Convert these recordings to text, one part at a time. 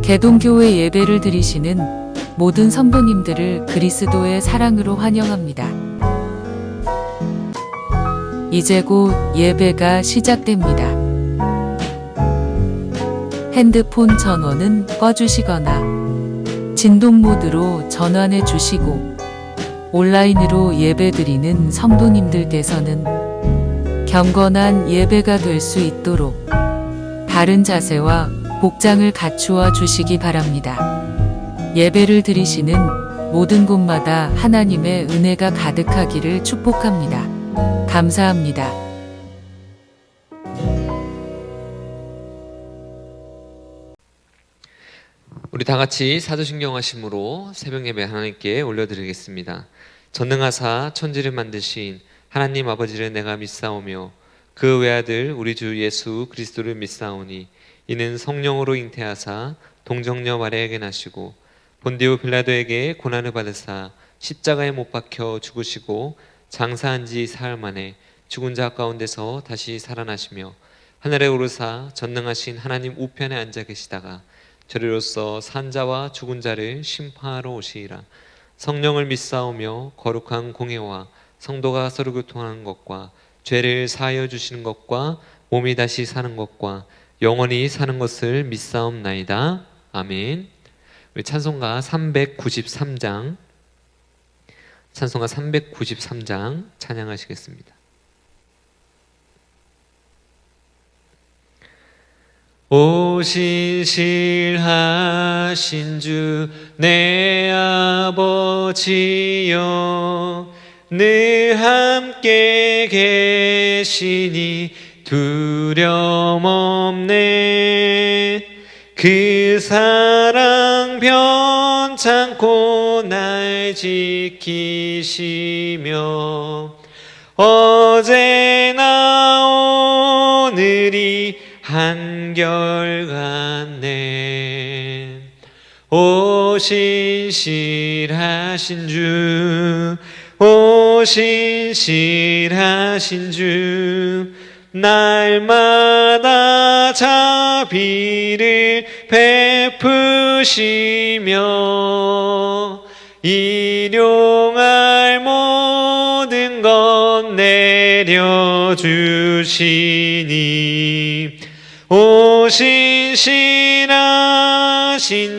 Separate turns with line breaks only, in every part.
개동교회 예배를 드리시는 모든 성도님들을 그리스도의 사랑으로 환영합니다. 이제 곧 예배가 시작됩니다. 핸드폰 전원은 꺼주시거나 진동 모드로 전환해 주시고 온라인으로 예배드리는 성도님들께서는 경건한 예배가 될 수 있도록 바른 자세와 복장을 갖추어 주시기 바랍니다. 예배를 드리시는 모든 곳마다 하나님의 은혜가 가득하기를 축복합니다. 감사합니다.
우리 다 같이 사도신경 하심으로 새벽 예배 하나님께 올려드리겠습니다. 전능하사 천지를 만드신 하나님 아버지를 내가 믿사오며 그 외아들 우리 주 예수 그리스도를 믿사오니 이는 성령으로 잉태하사 동정녀 마리아에게 나시고 본디오 빌라도에게 고난을 받으사 십자가에 못 박혀 죽으시고 장사한 지 사흘 만에 죽은 자 가운데서 다시 살아나시며 하늘에 오르사 전능하신 하나님 우편에 앉아 계시다가 저리로서 산 자와 죽은 자를 심판하러 오시리라. 성령을 믿사오며 거룩한 공회와 성도가 서로 교통하는 것과 죄를 사하여 주시는 것과 몸이 다시 사는 것과 영원히 사는 것을 믿사옵나이다. 아멘. 우리 찬송가 393장 찬양하시겠습니다. 오 신실하신 주 내 아버지여 늘 함께 계시니 두려움 없네. 그 사랑 변찮고 날 지키시며 어제나 오늘이 한결같네. 오 신실하신 주, 오 신실하신 주, 날마다 자비를 베푸시며 일용할 모든 것 내려주시니 오 신실하신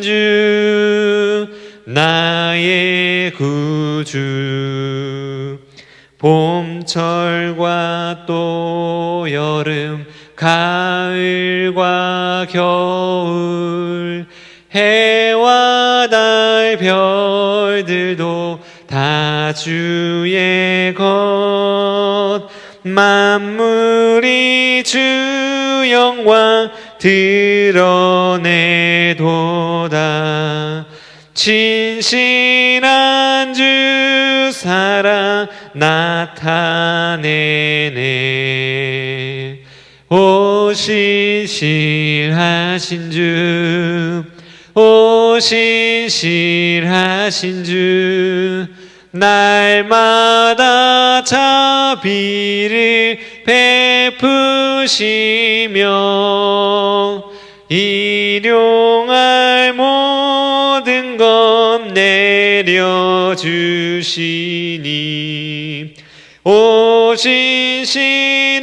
주 나의 구주. 봄철과 또 여름 가을과 겨울 해와 달 별들도 다 주의 것. 만물이 주 영광 드러내도다. 진실한 주 사랑 나타내네. 오 신실하신 주, 오 신실하신 주, 날마다 자비를 베푸시며 일용할 모든 것 내려주시니 오 신실하신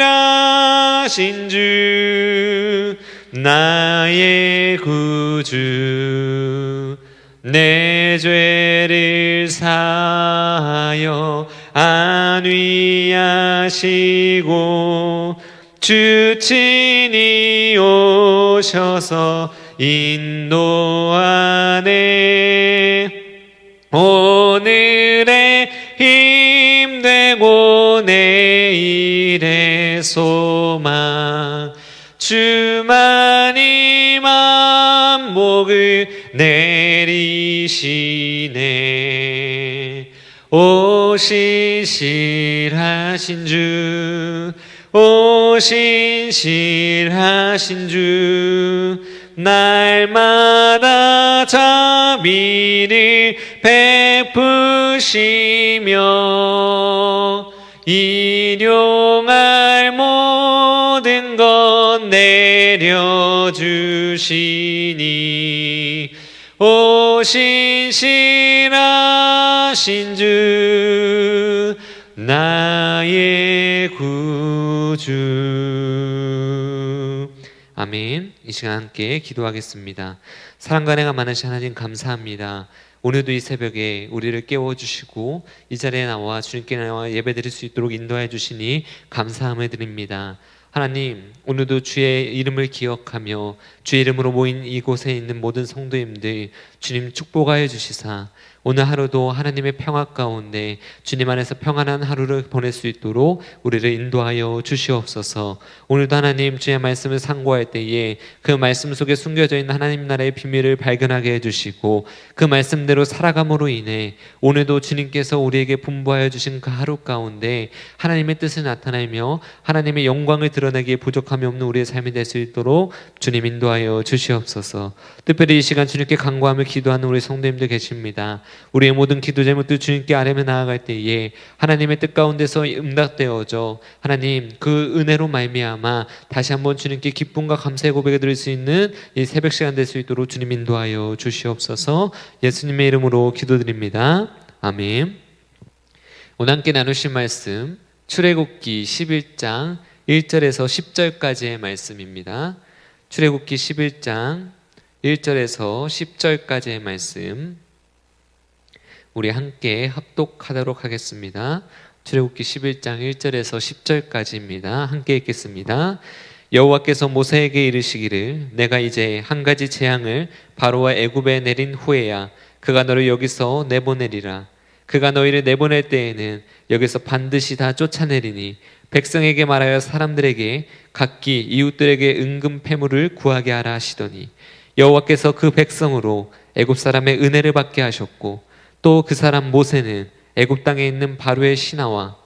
주 나의 구주. 내 죄를 사하여 안위하시고 주 친히 오셔서 인도하네. 오늘의 힘되고 내일의 소망 주만이 만복을 내리시네. 오 신실하신 주, 오 신실하신 주, 날마다 자비를 베푸시며 일용할 모든 것 내려주시니 오 신실하신 주 나의 구주. 아멘. 이 시간 함께 기도하겠습니다. 사랑과 은혜가 많으신 하나님 감사합니다. 오늘도 이 새벽에 우리를 깨워주시고 이 자리에 나와 주님께 나와 예배드릴 수 있도록 인도해 주시니 감사함을 드립니다. 하나님, 오늘도 주의 이름을 기억하며 주의 이름으로 모인 이곳에 있는 모든 성도님들 주님 축복하여 주시사 오늘 하루도 하나님의 평화 가운데 주님 안에서 평안한 하루를 보낼 수 있도록 우리를 인도하여 주시옵소서. 오늘도 하나님 주의 말씀을 상고할 때에 그 말씀 속에 숨겨져 있는 하나님 나라의 비밀을 발견하게 해주시고 그 말씀대로 살아감으로 인해 오늘도 주님께서 우리에게 분부하여 주신 그 하루 가운데 하나님의 뜻을 나타내며 하나님의 영광을 드러내기에 부족함이 없는 우리의 삶이 될 수 있도록 주님 인도하여 주시옵소서. 특별히 이 시간 주님께 간구하며 기도하는 우리 성도님들 계십니다. 우리의 모든 기도 제목들 주님께 아뢰며 나아갈 때에 하나님의 뜻 가운데서 응답되어져 하나님 그 은혜로 말미암아 다시 한번 주님께 기쁨과 감사의 고백을 드릴 수 있는 이 새벽 시간 될 수 있도록 주님 인도하여 주시옵소서. 예수님의 이름으로 기도드립니다. 아멘. 오늘 함께 나누실 말씀 출애굽기 11장 1절에서 10절까지의 말씀입니다. 출애굽기 11장 1절에서 10절까지의 말씀 우리 함께 합독하도록 하겠습니다. 출애굽기 11장 1절에서 10절까지입니다. 함께 읽겠습니다. 여호와께서 모세에게 이르시기를 내가 이제 한 가지 재앙을 바로와 애굽에 내린 후에야 그가 너를 여기서 내보내리라. 그가 너희를 내보낼 때에는 여기서 반드시 다 쫓아내리니 백성에게 말하여 사람들에게 각기 이웃들에게 은금 패물을 구하게 하라 하시더니 여호와께서 그 백성으로 애굽 사람의 은혜를 받게 하셨고 또 그 사람 모세는 애굽 땅에 있는 바로의 신하와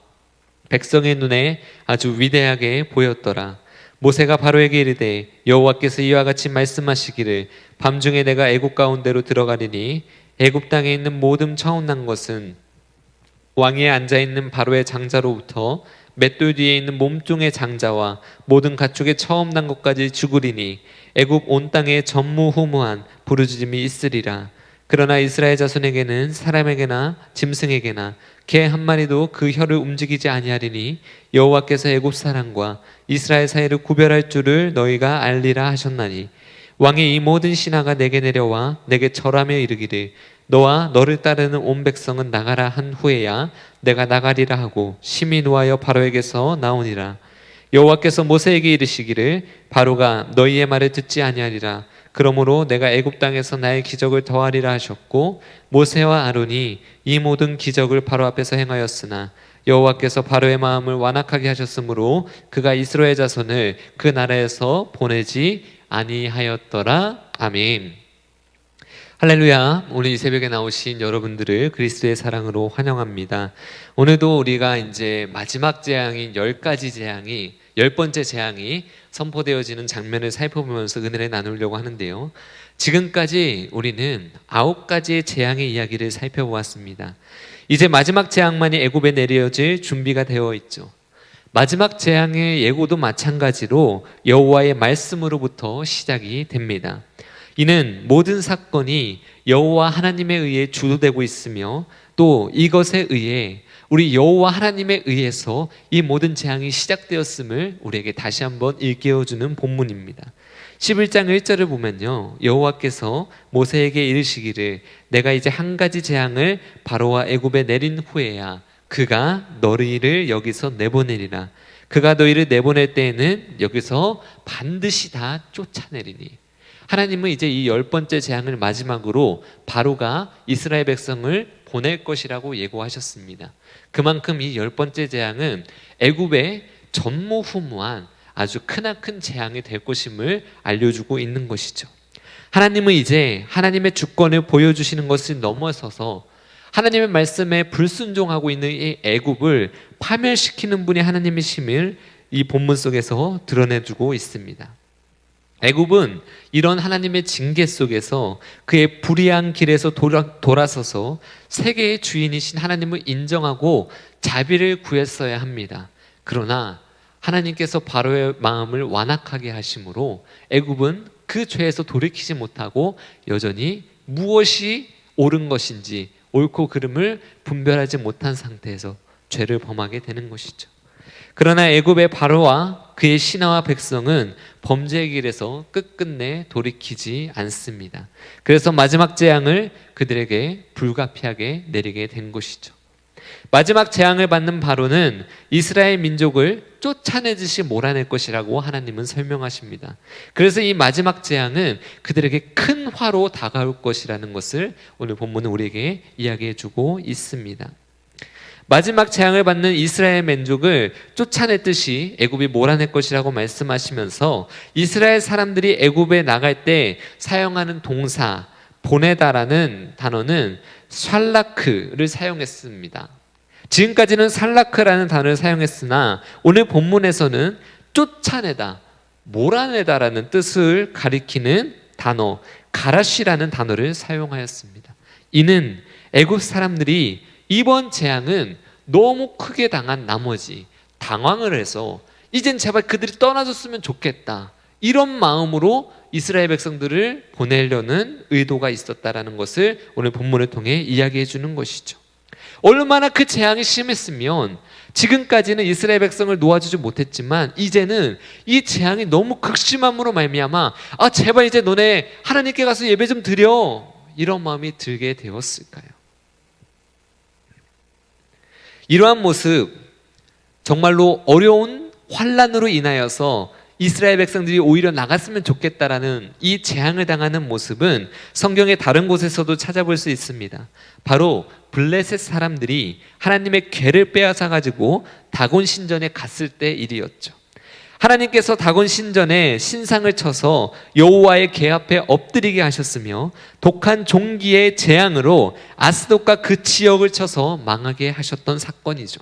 백성의 눈에 아주 위대하게 보였더라. 모세가 바로에게 이르되 여호와께서 이와 같이 말씀하시기를 밤중에 내가 애굽 가운데로 들어가리니 애굽 땅에 있는 모든 처음 난 것은 왕위에 앉아있는 바로의 장자로부터 맷돌 뒤에 있는 몸종의 장자와 모든 가축의 처음 난 것까지 죽으리니 애굽 온 땅에 전무후무한 부르짖음이 있으리라. 그러나 이스라엘 자손에게는 사람에게나 짐승에게나 개 한 마리도 그 혀를 움직이지 아니하리니 여호와께서 애굽 사람과 이스라엘 사이를 구별할 줄을 너희가 알리라 하셨나니 왕의 이 모든 신하가 내게 내려와 내게 절하며 이르기를 너와 너를 따르는 온 백성은 나가라 한 후에야 내가 나가리라 하고 심히 노하여 바로에게서 나오니라. 여호와께서 모세에게 이르시기를 바로가 너희의 말을 듣지 아니하리라. 그러므로 내가 애굽 땅에서 나의 기적을 더하리라 하셨고 모세와 아론이 이 모든 기적을 바로 앞에서 행하였으나 여호와께서 바로의 마음을 완악하게 하셨으므로 그가 이스라엘 자손을 그 나라에서 보내지 아니하였더라. 아멘. 할렐루야. 오늘 이 새벽에 나오신 여러분들을 그리스도의 사랑으로 환영합니다. 오늘도 우리가 이제 마지막 재앙인 10가지 재앙이 10번째 재앙이 선포되어지는 장면을 살펴보면서 은혜를 나누려고 하는데요. 지금까지 우리는 9가지의 재앙의 이야기를 살펴보았습니다. 이제 마지막 재앙만이 애굽에 내려질 준비가 되어 있죠. 마지막 재앙의 예고도 마찬가지로 여호와의 말씀으로부터 시작이 됩니다. 이는 모든 사건이 여호와 하나님에 의해 주도되고 있으며 또 이것에 의해 우리 여호와 하나님에 의해서 이 모든 재앙이 시작되었음을 우리에게 다시 한번 일깨워주는 본문입니다. 11장 1절을 보면요, 여호와께서 모세에게 이르시기를 내가 이제 한 가지 재앙을 바로와 애굽에 내린 후에야 그가 너희를 여기서 내보내리라. 그가 너희를 내보낼 때에는 여기서 반드시 다 쫓아내리니. 하나님은 이제 이 10번째 재앙을 마지막으로 바로가 이스라엘 백성을 보낼 것이라고 예고하셨습니다. 그만큼 이 10번째 재앙은 애굽의 전무후무한 아주 크나큰 재앙이 될 것임을 알려주고 있는 것이죠. 하나님은 이제 하나님의 주권을 보여주시는 것을 넘어서서 하나님의 말씀에 불순종하고 있는 이 애굽을 파멸시키는 분이 하나님이심을 이 본문 속에서 드러내주고 있습니다. 애굽은 이런 하나님의 징계 속에서 그의 불의한 길에서 돌아서서 세계의 주인이신 하나님을 인정하고 자비를 구했어야 합니다. 그러나 하나님께서 바로의 마음을 완악하게 하심으로 애굽은 그 죄에서 돌이키지 못하고 여전히 무엇이 옳은 것인지 옳고 그름을 분별하지 못한 상태에서 죄를 범하게 되는 것이죠. 그러나 애굽의 바로와 그의 신하와 백성은 범죄의 길에서 끝끝내 돌이키지 않습니다. 그래서 마지막 재앙을 그들에게 불가피하게 내리게 된 것이죠. 마지막 재앙을 받는 바로는 이스라엘 민족을 쫓아내듯이 몰아낼 것이라고 하나님은 설명하십니다. 그래서 이 마지막 재앙은 그들에게 큰 화로 다가올 것이라는 것을 오늘 본문은 우리에게 이야기해 주고 있습니다. 마지막 재앙을 받는 이스라엘 민족을 쫓아냈듯이 애굽이 몰아낼 것이라고 말씀하시면서 이스라엘 사람들이 애굽에 나갈 때 사용하는 동사 보내다라는 단어는 샬라크를 사용했습니다. 지금까지는 살라크라는 단어를 사용했으나 오늘 본문에서는 쫓아내다, 몰아내다라는 뜻을 가리키는 단어 가라시라는 단어를 사용하였습니다. 이는 애굽 사람들이 이번 재앙은 너무 크게 당한 나머지 당황을 해서 이젠 제발 그들이 떠나줬으면 좋겠다, 이런 마음으로 이스라엘 백성들을 보내려는 의도가 있었다라는 것을 오늘 본문을 통해 이야기해 주는 것이죠. 얼마나 그 재앙이 심했으면 지금까지는 이스라엘 백성을 놓아주지 못했지만 이제는 이 재앙이 너무 극심함으로 말미암아 제발 이제 너네 하나님께 가서 예배 좀 드려, 이런 마음이 들게 되었을까요? 이러한 모습, 정말로 어려운 환난으로 인하여서 이스라엘 백성들이 오히려 나갔으면 좋겠다라는 이 재앙을 당하는 모습은 성경의 다른 곳에서도 찾아볼 수 있습니다. 바로 블레셋 사람들이 하나님의 궤를 빼앗아 가지고 다곤 신전에 갔을 때 일이었죠. 하나님께서 다곤 신전에 신상을 쳐서 여호와의 궤 앞에 엎드리게 하셨으며 독한 종기의 재앙으로 아스돗과 그 지역을 쳐서 망하게 하셨던 사건이죠.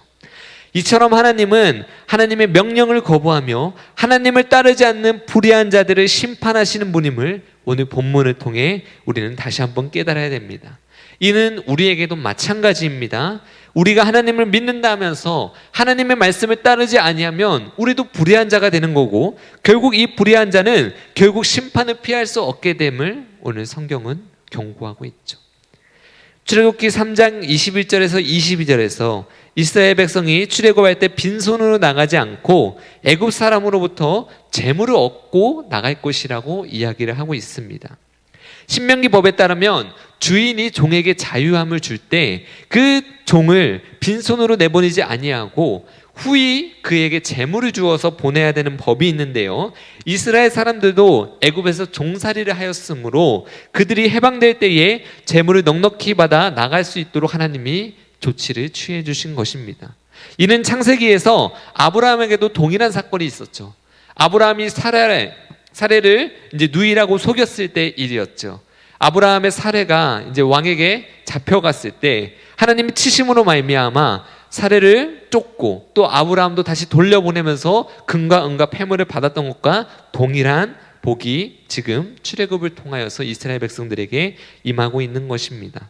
이처럼 하나님은 하나님의 명령을 거부하며 하나님을 따르지 않는 불의한 자들을 심판하시는 분임을 오늘 본문을 통해 우리는 다시 한번 깨달아야 됩니다. 이는 우리에게도 마찬가지입니다. 우리가 하나님을 믿는다 하면서 하나님의 말씀을 따르지 아니하면 우리도 불의한 자가 되는 거고, 결국 이 불의한 자는 결국 심판을 피할 수 없게 됨을 오늘 성경은 경고하고 있죠. 출애굽기 3장 21절에서 22절에서 이스라엘 백성이 출애굽할 때 빈손으로 나가지 않고 애굽 사람으로부터 재물을 얻고 나갈 것이라고 이야기를 하고 있습니다. 신명기 법에 따르면 주인이 종에게 자유함을 줄 때 그 종을 빈손으로 내보내지 아니하고 후이 그에게 재물을 주어서 보내야 되는 법이 있는데요, 이스라엘 사람들도 애굽에서 종살이를 하였으므로 그들이 해방될 때에 재물을 넉넉히 받아 나갈 수 있도록 하나님이 조치를 취해 주신 것입니다. 이는 창세기에서 아브라함에게도 동일한 사건이 있었죠. 아브라함이 사례를 이제 누이라고 속였을 때 일이었죠. 아브라함의 사례가 이제 왕에게 잡혀갔을 때 하나님이 치심으로 말미암아 사례를 쫓고 또 아브라함도 다시 돌려보내면서 금과 은과 폐물을 받았던 것과 동일한 복이 지금 출애굽을 통하여서 이스라엘 백성들에게 임하고 있는 것입니다.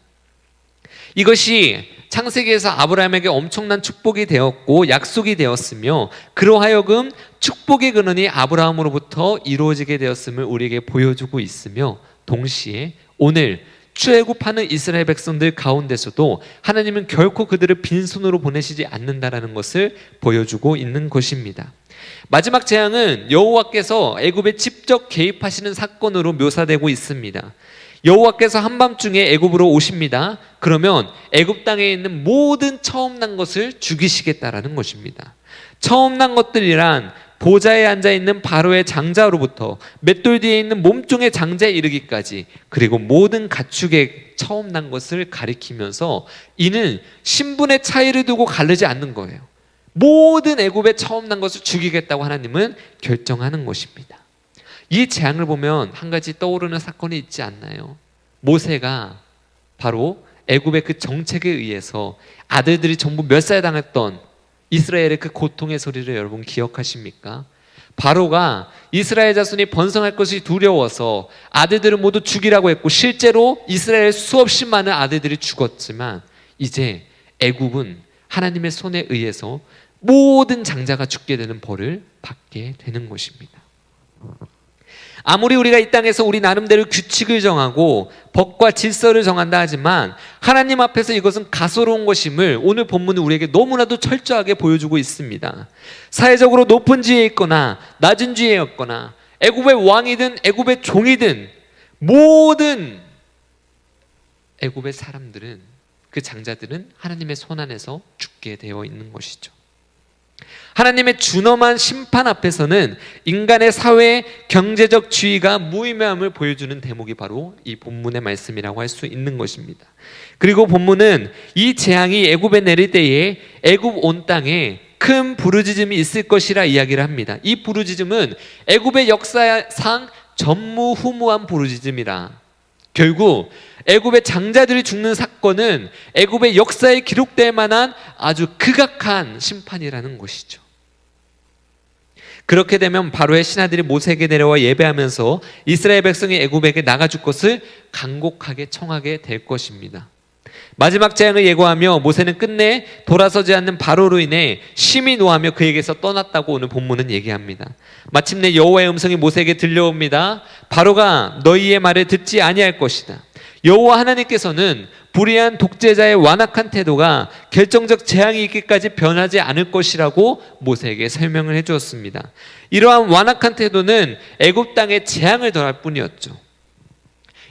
이것이 창세기에서 아브라함에게 엄청난 축복이 되었고 약속이 되었으며 그로하여금 축복의 근원이 아브라함으로부터 이루어지게 되었음을 우리에게 보여주고 있으며, 동시에 오늘 출애굽하는 이스라엘 백성들 가운데서도 하나님은 결코 그들을 빈손으로 보내시지 않는다라는 것을 보여주고 있는 것입니다. 마지막 재앙은 여호와께서 애굽에 직접 개입하시는 사건으로 묘사되고 있습니다. 여호와께서 한밤중에 애굽으로 오십니다. 그러면 애굽 땅에 있는 모든 처음 난 것을 죽이시겠다라는 것입니다. 처음 난 것들이란 보좌에 앉아있는 바로의 장자로부터 맷돌 뒤에 있는 몸종의 장자에 이르기까지, 그리고 모든 가축의 처음 난 것을 가리키면서 이는 신분의 차이를 두고 가르지 않는 거예요. 모든 애굽의 처음 난 것을 죽이겠다고 하나님은 결정하는 것입니다. 이 재앙을 보면 한 가지 떠오르는 사건이 있지 않나요? 모세가 바로 애굽의 그 정책에 의해서 아들들이 전부 멸살당했던 이스라엘의 그 고통의 소리를 여러분 기억하십니까? 바로가 이스라엘 자손이 번성할 것이 두려워서 아들들을 모두 죽이라고 했고 실제로 이스라엘 수없이 많은 아들들이 죽었지만 이제 애굽은 하나님의 손에 의해서 모든 장자가 죽게 되는 벌을 받게 되는 것입니다. 아무리 우리가 이 땅에서 우리 나름대로 규칙을 정하고 법과 질서를 정한다 하지만 하나님 앞에서 이것은 가소로운 것임을 오늘 본문은 우리에게 너무나도 철저하게 보여주고 있습니다. 사회적으로 높은 지위에 있거나 낮은 지위에 있거나 애굽의 왕이든 애굽의 종이든 모든 애굽의 사람들은, 그 장자들은 하나님의 손 안에서 죽게 되어 있는 것이죠. 하나님의 준엄한 심판 앞에서는 인간의 사회 경제적 지위가 무의미함을 보여주는 대목이 바로 이 본문의 말씀이라고 할 수 있는 것입니다. 그리고 본문은 이 재앙이 애굽에 내릴 때에 애굽 온 땅에 큰 부르짖음이 있을 것이라 이야기를 합니다. 이 부르짖음은 애굽의 역사상 전무후무한 부르짖음이라, 결국 애굽의 장자들이 죽는 사건은 애굽의 역사에 기록될 만한 아주 극악한 심판이라는 것이죠. 그렇게 되면 바로의 신하들이 모세에게 내려와 예배하면서 이스라엘 백성이 애굽에게 나가줄 것을 간곡하게 청하게 될 것입니다. 마지막 재앙을 예고하며 모세는 끝내 돌아서지 않는 바로로 인해 심히 노하며 그에게서 떠났다고 오늘 본문은 얘기합니다. 마침내 여호와의 음성이 모세에게 들려옵니다. 바로가 너희의 말을 듣지 아니할 것이다. 여호와 하나님께서는 불의한 독재자의 완악한 태도가 결정적 재앙이 있기까지 변하지 않을 것이라고 모세에게 설명을 해주었습니다. 이러한 완악한 태도는 애굽 땅에 재앙을 더할 뿐이었죠.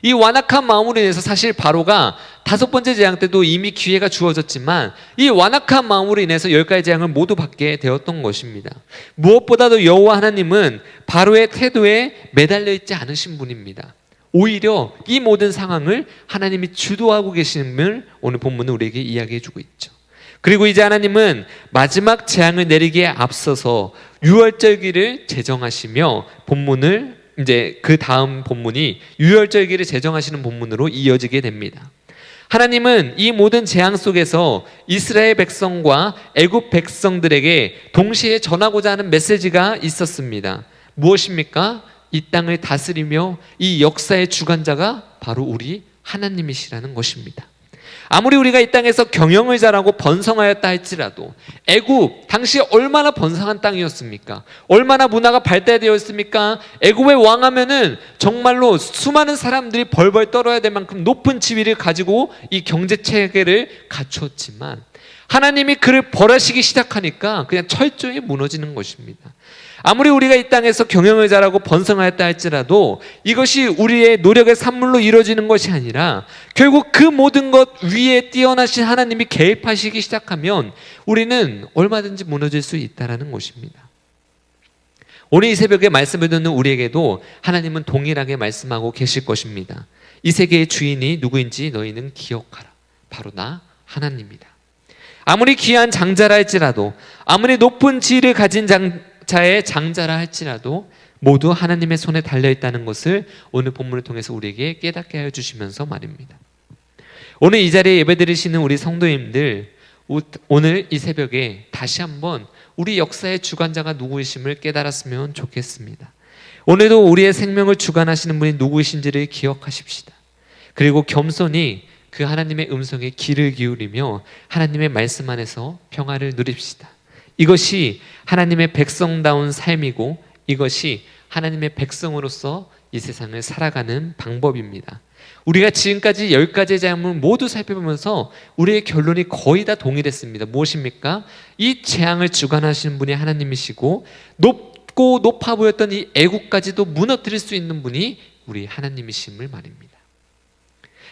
이 완악한 마음으로 인해서 사실 바로가 5번째 재앙 때도 이미 기회가 주어졌지만 이 완악한 마음으로 인해서 10가지 재앙을 모두 받게 되었던 것입니다. 무엇보다도 여호와 하나님은 바로의 태도에 매달려 있지 않으신 분입니다. 오히려 이 모든 상황을 하나님이 주도하고 계심을 오늘 본문은 우리에게 이야기해주고 있죠. 그리고 이제 하나님은 마지막 재앙을 내리기에 앞서서 유월절기를 제정하시며 본문을 이제 그 다음 본문이 유월절기를 제정하시는 본문으로 이어지게 됩니다. 하나님은 이 모든 재앙 속에서 이스라엘 백성과 애굽 백성들에게 동시에 전하고자 하는 메시지가 있었습니다. 무엇입니까? 이 땅을 다스리며 이 역사의 주관자가 바로 우리 하나님이시라는 것입니다. 아무리 우리가 이 땅에서 경영을 잘하고 번성하였다 할지라도 애굽 당시 얼마나 번성한 땅이었습니까? 얼마나 문화가 발달되어 있습니까? 애굽의 왕하면은 정말로 수많은 사람들이 벌벌 떨어야 될 만큼 높은 지위를 가지고 이 경제 체계를 갖추었지만 하나님이 그를 벌하시기 시작하니까 그냥 철저히 무너지는 것입니다. 아무리 우리가 이 땅에서 경영을 잘하고 번성하였다 할지라도 이것이 우리의 노력의 산물로 이루어지는 것이 아니라 결국 그 모든 것 위에 뛰어나신 하나님이 개입하시기 시작하면 우리는 얼마든지 무너질 수 있다는 것입니다. 오늘 이 새벽에 말씀을 듣는 우리에게도 하나님은 동일하게 말씀하고 계실 것입니다. 이 세계의 주인이 누구인지 너희는 기억하라. 바로 나 하나님이다. 아무리 귀한 장자라 할지라도 아무리 높은 지위를 가진 자의 장자라 할지라도 모두 하나님의 손에 달려있다는 것을 오늘 본문을 통해서 우리에게 깨닫게 하여 주시면서 말입니다. 오늘 이 자리에 예배드리시는 우리 성도님들, 오늘 이 새벽에 다시 한번 우리 역사의 주관자가 누구이심을 깨달았으면 좋겠습니다. 오늘도 우리의 생명을 주관하시는 분이 누구이신지를 기억하십시다. 그리고 겸손히 그 하나님의 음성에 귀를 기울이며 하나님의 말씀 안에서 평화를 누립시다. 이것이 하나님의 백성다운 삶이고 이것이 하나님의 백성으로서 이 세상을 살아가는 방법입니다. 우리가 지금까지 10가지의 재앙을 모두 살펴보면서 우리의 결론이 거의 다 동일했습니다. 무엇입니까? 이 재앙을 주관하시는 분이 하나님이시고 높고 높아 보였던 이 애국까지도 무너뜨릴 수 있는 분이 우리 하나님이심을 말입니다.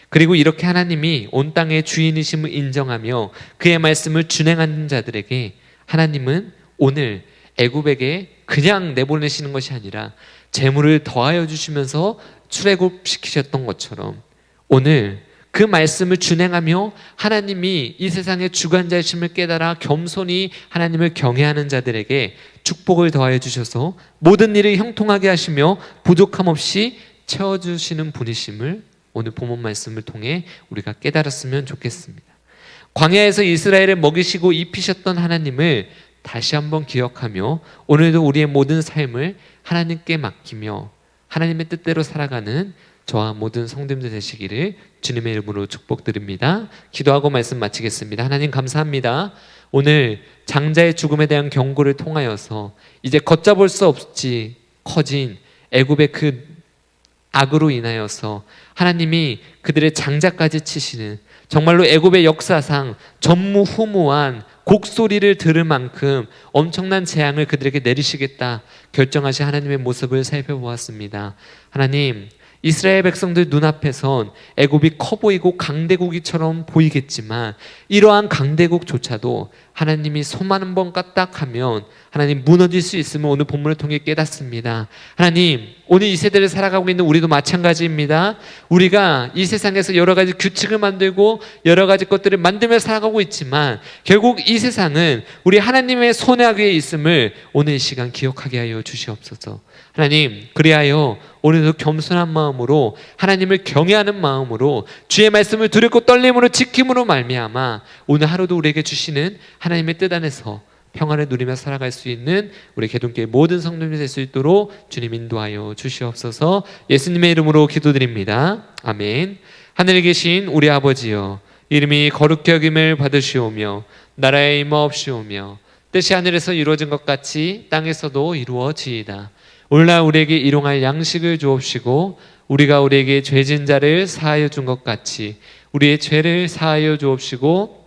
그리고 이렇게 하나님이 온 땅의 주인이심을 인정하며 그의 말씀을 준행하는 자들에게 하나님은 오늘 애굽에게 그냥 내보내시는 것이 아니라 재물을 더하여 주시면서 출애굽시키셨던 것처럼 오늘 그 말씀을 준행하며 하나님이 이 세상의 주관자이심을 깨달아 겸손히 하나님을 경외하는 자들에게 축복을 더하여 주셔서 모든 일을 형통하게 하시며 부족함 없이 채워주시는 분이심을 오늘 본문 말씀을 통해 우리가 깨달았으면 좋겠습니다. 광야에서 이스라엘을 먹이시고 입히셨던 하나님을 다시 한번 기억하며 오늘도 우리의 모든 삶을 하나님께 맡기며 하나님의 뜻대로 살아가는 저와 모든 성도님들 되시기를 주님의 이름으로 축복드립니다. 기도하고 말씀 마치겠습니다. 하나님 감사합니다. 오늘 장자의 죽음에 대한 경고를 통하여서 이제 걷잡을 수 없이 커진 애굽의 그 악으로 인하여서 하나님이 그들의 장자까지 치시는, 정말로 애굽의 역사상 전무후무한 곡소리를 들을 만큼 엄청난 재앙을 그들에게 내리시겠다 결정하신 하나님의 모습을 살펴보았습니다. 하나님, 이스라엘 백성들 눈앞에선 애굽이 커 보이고 강대국이처럼 보이겠지만 이러한 강대국조차도 하나님이 손만 한번 까딱하면 하나님 무너질 수 있음을 오늘 본문을 통해 깨닫습니다. 하나님, 오늘 이 세대를 살아가고 있는 우리도 마찬가지입니다. 우리가 이 세상에서 여러 가지 규칙을 만들고 여러 가지 것들을 만들며 살아가고 있지만 결국 이 세상은 우리 하나님의 손 아래에 있음을 오늘 이 시간 기억하게 하여 주시옵소서. 하나님, 그리하여 오늘도 겸손한 마음으로 하나님을 경외하는 마음으로 주의 말씀을 두렵고 떨림으로 지킴으로 말미암아 오늘 하루도 우리에게 주시는 하나님의 뜻 안에서 평안을 누리며 살아갈 수 있는 우리 개동교회 모든 성도님이 될 수 있도록 주님 인도하여 주시옵소서. 예수님의 이름으로 기도드립니다. 아멘. 하늘에 계신 우리 아버지여, 이름이 거룩히 여김을 받으시오며 나라의 임하옵시오며 뜻이 하늘에서 이루어진 것 같이 땅에서도 이루어지이다. 오늘날 우리에게 일용할 양식을 주옵시고 우리가 우리에게 죄진 자를 사하여 준 것 같이 우리의 죄를 사하여 주옵시고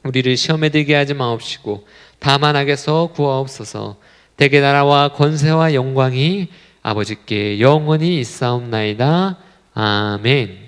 우리를 시험에 들게 하지 마옵시고 다만 악에서 구하옵소서. 대개 나라와 권세와 영광이 아버지께 영원히 있사옵나이다. 아멘.